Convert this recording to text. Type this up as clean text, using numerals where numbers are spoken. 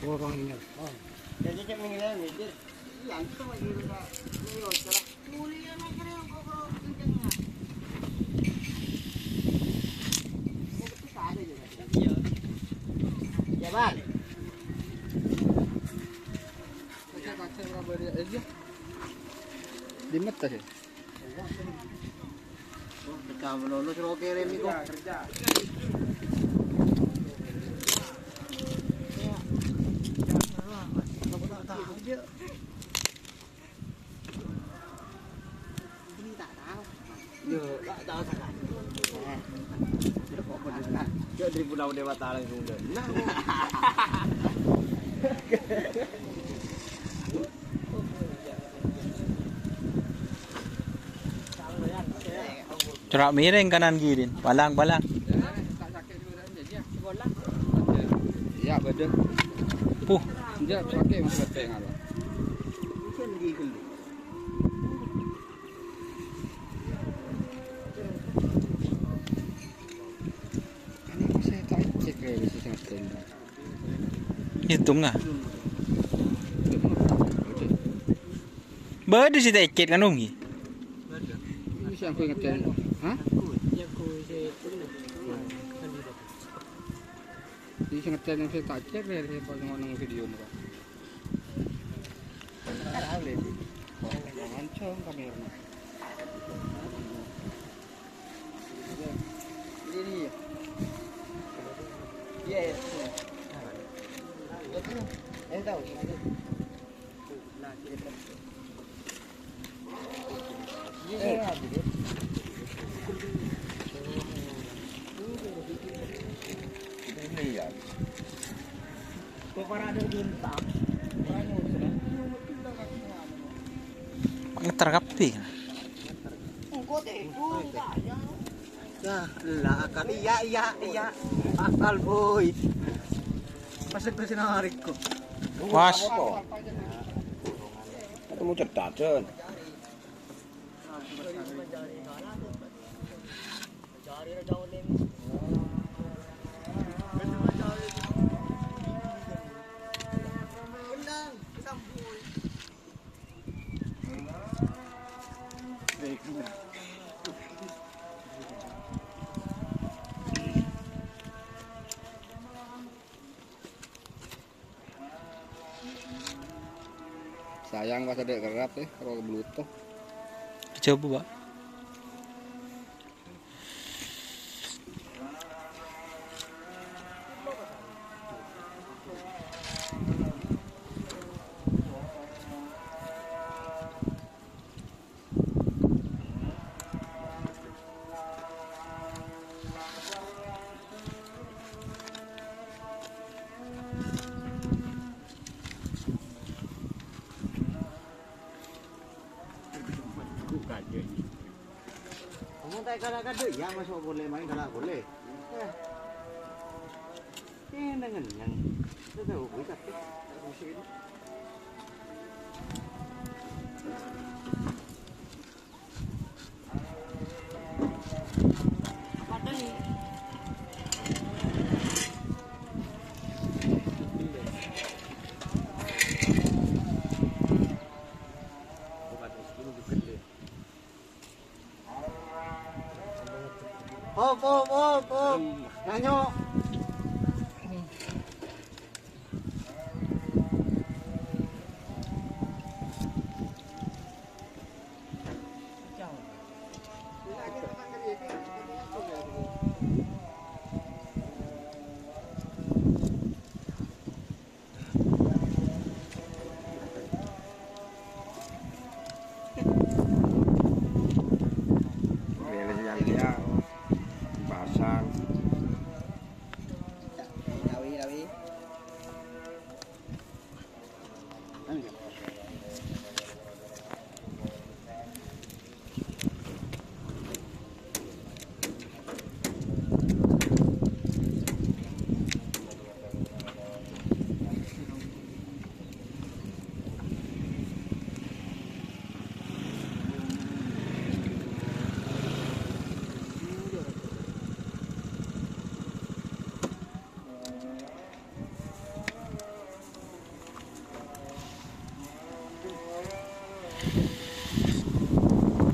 Orangnya. Jadi cek mengira ni, yang tu mah juga ni orang. Mulia nak kena kau kencangnya. Itu ada juga. Iya. Ya bal. Kaca berapa dia aja? Di mata sih. Kamu lulus roke remi kok. Kerja. Ini tak tahu. Yo, tak tahu sangat. Cok dari Pulau Dewata langsung dah. Nah. Corak miring kanan kiri, balang. Ya betul. Puh, Dia pakai masih pakai ngalah. Mungkin di geli. Ini masih tak cek lagi sih sangat tinggi. hitung ah. Berde sih tak ikat kan umi. Ini siapa yang ngetel? Hah? Ini yang ngetel yang saya tak cek lagi pas ngomong video ni. Ngancam kamera. Ini ya. Yes. Tahu. Ngetar kapi. Dah, lah kali ya. Akal boy. Masuk ke sini hariku. Was. Kamu cerdas kan? Sayang pas ada kerap kalau bluetooth. Coba, Pak. Kamu tak kadang-kadang ya masuk boleh main kalau boleh. Dengan yang itu tahu kita musik ini. Op. Nyanyo. Pasang.